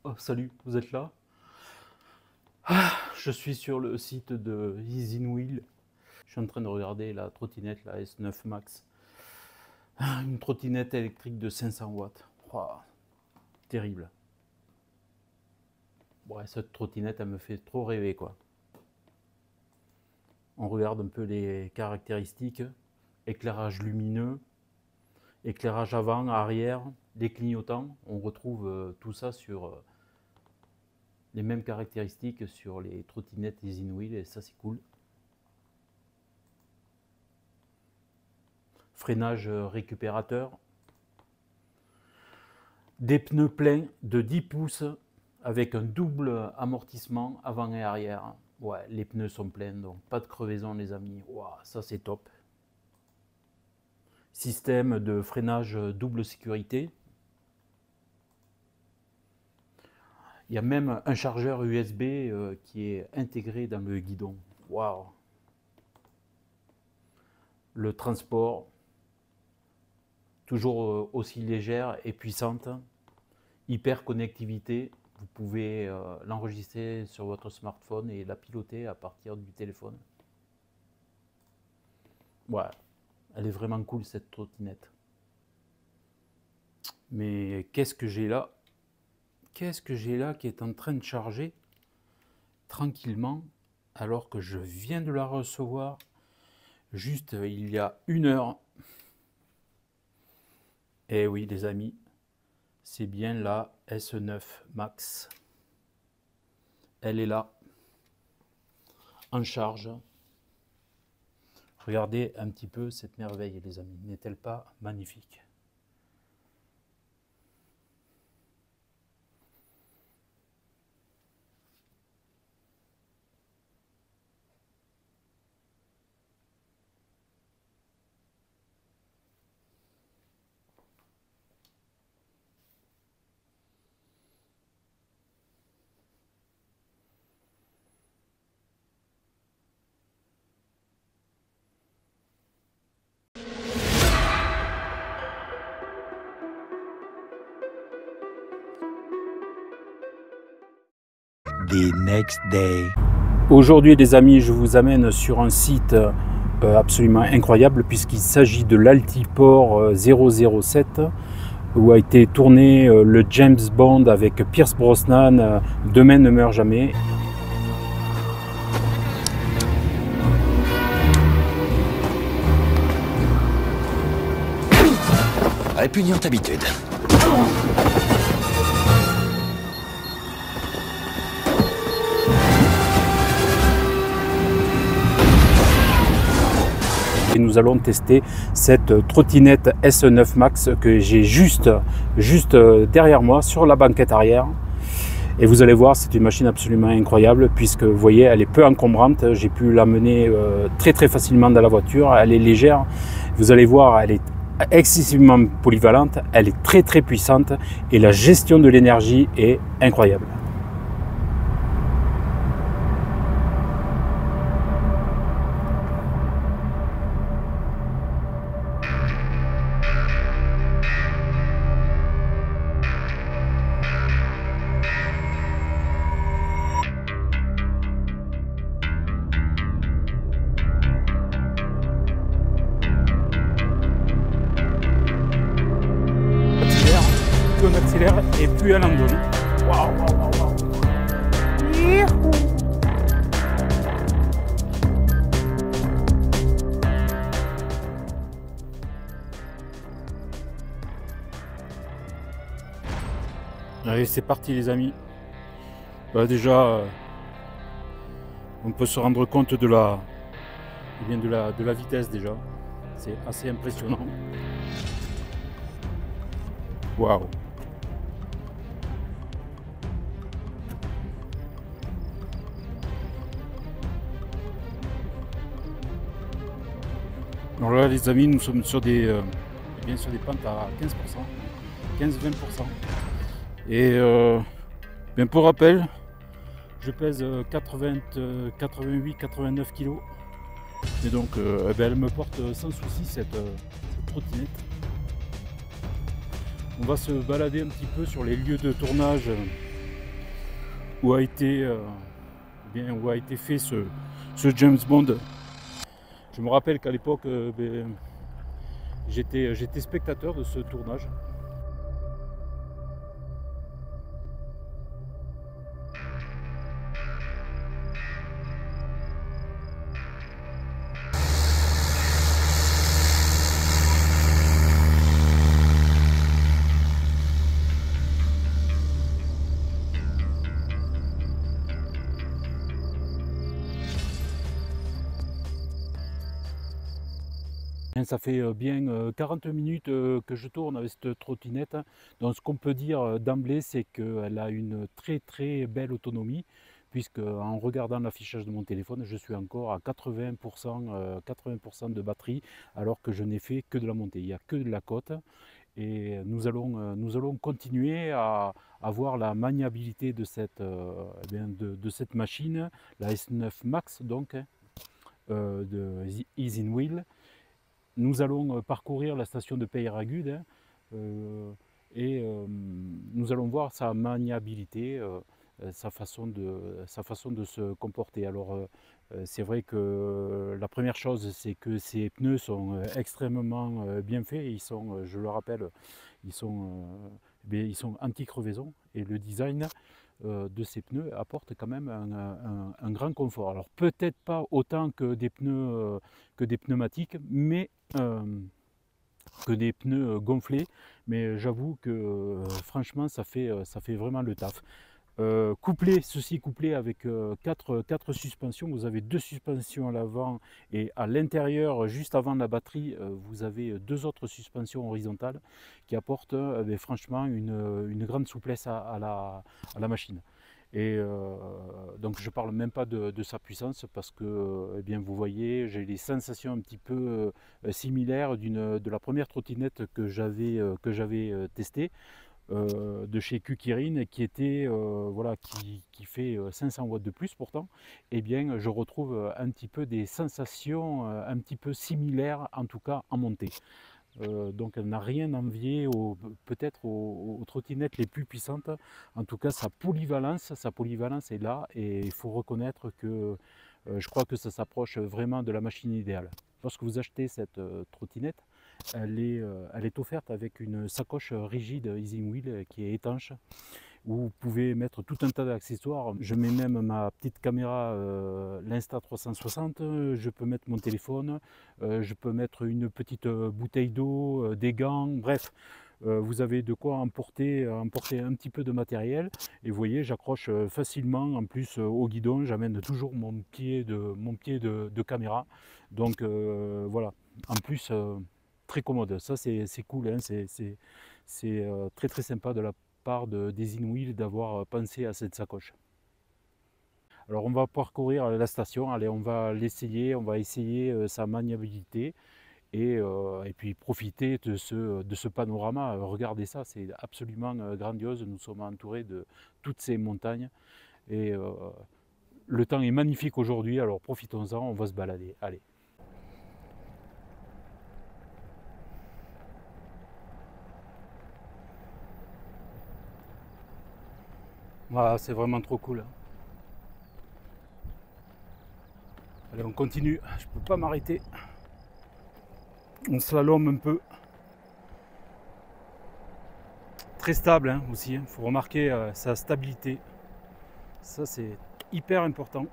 Oh, salut, vous êtes là? Je suis sur le site de Easynwheel. Je suis en train de regarder la trottinette, la S9 Max. Une trottinette électrique de 500 watts. Oh, terrible. Ouais, cette trottinette, elle me fait trop rêver, quoi. On regarde un peu les caractéristiques. Éclairage lumineux, éclairage avant, arrière, les clignotants. On retrouve tout ça sur les mêmes caractéristiques sur les trottinettes Easynwheel et ça c'est cool. Freinage récupérateur. Des pneus pleins de 10 pouces avec un double amortissement avant et arrière. Ouais, les pneus sont pleins, donc pas de crevaison les amis. Wow, ça c'est top. Système de freinage double sécurité. Il y a même un chargeur USB qui est intégré dans le guidon. Waouh! Le transport, toujours aussi légère et puissante. Hyper connectivité, vous pouvez l'enregistrer sur votre smartphone et la piloter à partir du téléphone. Ouais, elle est vraiment cool cette trottinette. Mais qu'est-ce que j'ai là? Qu'est-ce que j'ai là qui est en train de charger tranquillement alors que je viens de la recevoir juste il y a 1 heure. Eh oui les amis, c'est bien la S9 Max. Elle est là, en charge. Regardez un petit peu cette merveille les amis, n'est-elle pas magnifique? The next day. Aujourd'hui les amis, je vous amène sur un site absolument incroyable puisqu'il s'agit de l'Altiport 007 où a été tourné le James Bond avec Pierce Brosnan, Demain ne meurt jamais. Répugnante habitude. Et nous allons tester cette trottinette S9 Max que j'ai juste derrière moi sur la banquette arrière. Et vous allez voir, c'est une machine absolument incroyable puisque vous voyez, elle est peu encombrante. J'ai pu l'amener très facilement dans la voiture. Elle est légère. Vous allez voir, elle est excessivement polyvalente. Elle est très puissante et la gestion de l'énergie est incroyable. Plus on accélère et plus elle en donne. Waouh, waouh, waouh, waouh. Allez, c'est parti les amis. Déjà, on peut se rendre compte de la vitesse déjà. C'est assez impressionnant. Waouh. Alors là les amis, nous sommes sur des pentes à 15%, 15-20%. Et bien pour rappel, je pèse 88-89 kg. Et donc elle me porte sans souci cette trottinette. On va se balader un petit peu sur les lieux de tournage où a été, où a été fait ce James Bond. Je me rappelle qu'à l'époque, j'étais spectateur de ce tournage. Ça fait bien 40 minutes que je tourne avec cette trottinette. Donc ce qu'on peut dire d'emblée, c'est qu'elle a une très très belle autonomie, puisque en regardant l'affichage de mon téléphone, je suis encore à 80% de batterie, alors que je n'ai fait que de la montée. Il n'y a que de la côte. Et nous allons continuer à voir la maniabilité de cette machine, la S9 Max donc, de Easy Wheel. Nous allons parcourir la station de Peyragudes et nous allons voir sa maniabilité, sa façon de se comporter. Alors c'est vrai que la première chose, c'est que ces pneus sont extrêmement bien faits. Ils sont, je le rappelle, ils sont anti-crevaison, et le design de ces pneus apporte quand même un grand confort. Alors peut-être pas autant que des pneumatiques, mais que des pneus gonflés, mais j'avoue que franchement ça fait vraiment le taf. Ceci couplé avec 4 suspensions, vous avez 2 suspensions à l'avant, et à l'intérieur, juste avant la batterie, vous avez 2 autres suspensions horizontales qui apportent franchement une grande souplesse à la machine. Et donc je ne parle même pas de sa puissance, parce que eh bien, vous voyez, j'ai les sensations un petit peu similaires de la première trottinette que j'avais testée, de chez Kukirin, qui était voilà, qui fait 500 watts de plus pourtant. Et bien je retrouve un petit peu des sensations un petit peu similaires, en tout cas en montée. Donc elle n'a rien à envier peut-être aux trottinettes les plus puissantes. En tout cas sa polyvalence est là, et il faut reconnaître que je crois que ça s'approche vraiment de la machine idéale. Lorsque vous achetez cette trottinette, elle est offerte avec une sacoche rigide Easy Wheel qui est étanche, où vous pouvez mettre tout un tas d'accessoires. Je mets même ma petite caméra l'Insta360, je peux mettre mon téléphone, je peux mettre une petite bouteille d'eau, des gants, bref. Vous avez de quoi emporter un petit peu de matériel, et vous voyez, j'accroche facilement. En plus au guidon, j'amène toujours mon pied de caméra, donc voilà, en plus très commode. Ça c'est cool, hein. C'est très très sympa de la part d'Easy Wheel d'avoir pensé à cette sacoche. Alors on va parcourir la station, allez, on va essayer sa maniabilité, et puis profiter de ce panorama. Regardez ça, c'est absolument grandiose. Nous sommes entourés de toutes ces montagnes, et le temps est magnifique aujourd'hui, alors profitons-en, on va se balader, allez. Voilà, c'est vraiment trop cool. Allez, on continue, je peux pas m'arrêter. On slalom un peu. Très stable, hein, aussi, il faut remarquer sa stabilité. Ça c'est hyper important.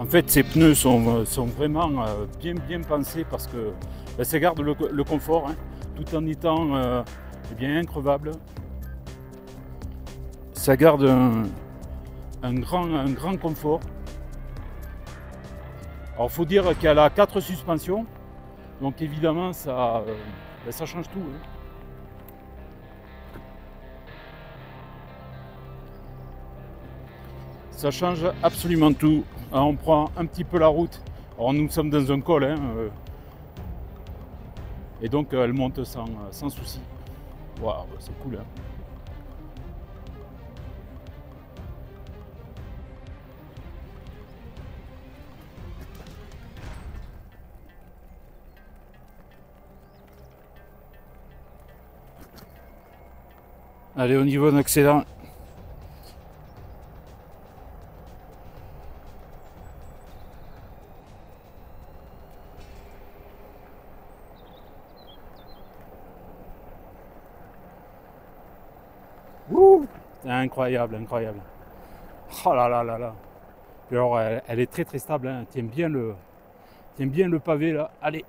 En fait, ces pneus sont vraiment bien pensés, parce que ça garde le confort, hein, tout en étant bien increvable. Ça garde un grand confort. Alors il faut dire qu'elle a 4 suspensions, donc évidemment ça change tout, hein. Ça change absolument tout. Alors on prend un petit peu la route Alors nous sommes dans un col, hein, et donc elle monte sans souci. Waouh, c'est cool, hein. Allez, au niveau d'accélération. Wouh, c'est incroyable, incroyable. Oh là là là là. Et alors, elle est très très stable, hein. Tiens bien le pavé là. Allez,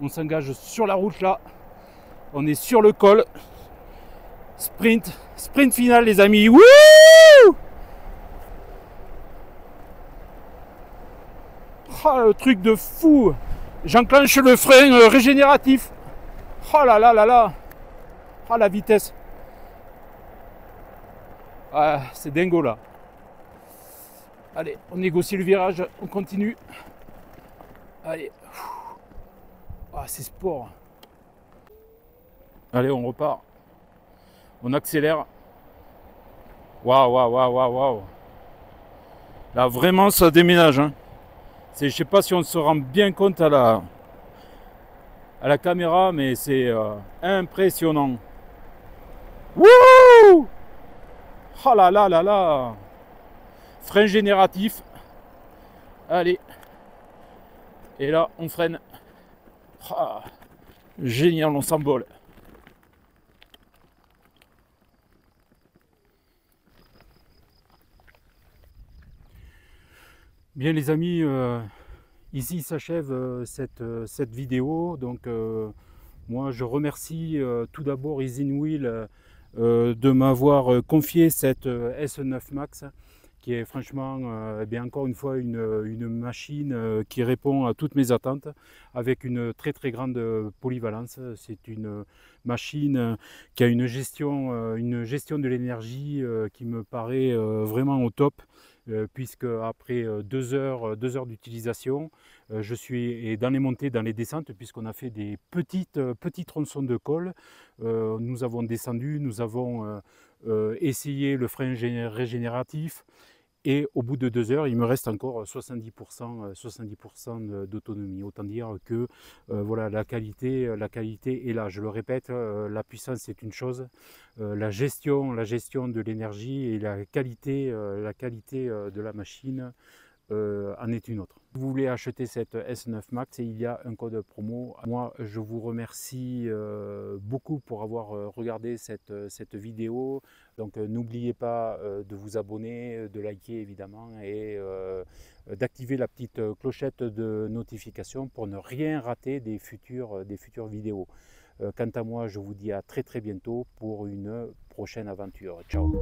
on s'engage sur la route là. On est sur le col. Sprint final les amis. Wouh! Oh, le truc de fou. J'enclenche le frein régénératif. Oh là là là là. Oh la vitesse. Ah, c'est dingo là. Allez, on négocie le virage, on continue. Allez. Ah, c'est sport. Allez, on repart. On accélère. Waouh, waouh, waouh, waouh, waouh. Là, vraiment, ça déménage, hein. Je ne sais pas si on se rend bien compte à la caméra, mais c'est impressionnant. Wouh! Oh là là là là! Frein génératif. Allez. Et là, on freine. Ah, génial, on s'envole. Bien les amis, ici s'achève cette vidéo. Donc moi je remercie tout d'abord EasyWheel de m'avoir confié cette S9 Max, qui est franchement eh bien, encore une fois une machine qui répond à toutes mes attentes, avec une très très grande polyvalence. C'est une machine qui a une gestion de l'énergie qui me paraît vraiment au top. Puisque après 2 heures d'utilisation, je suis dans les montées, dans les descentes, puisqu'on a fait des petits tronçons de col. Nous avons descendu, nous avons essayé le frein régénératif, et au bout de 2 heures, il me reste encore 70% d'autonomie. Autant dire que voilà, la qualité est là. Je le répète, la puissance c'est une chose, la gestion de l'énergie et la qualité de la machine en est une autre. Si vous voulez acheter cette S9 Max, il y a un code promo. Moi, je vous remercie beaucoup pour avoir regardé cette vidéo. Donc n'oubliez pas de vous abonner, de liker évidemment, et d'activer la petite clochette de notification pour ne rien rater des futures vidéos. Quant à moi, je vous dis à très très bientôt pour une prochaine aventure. Ciao!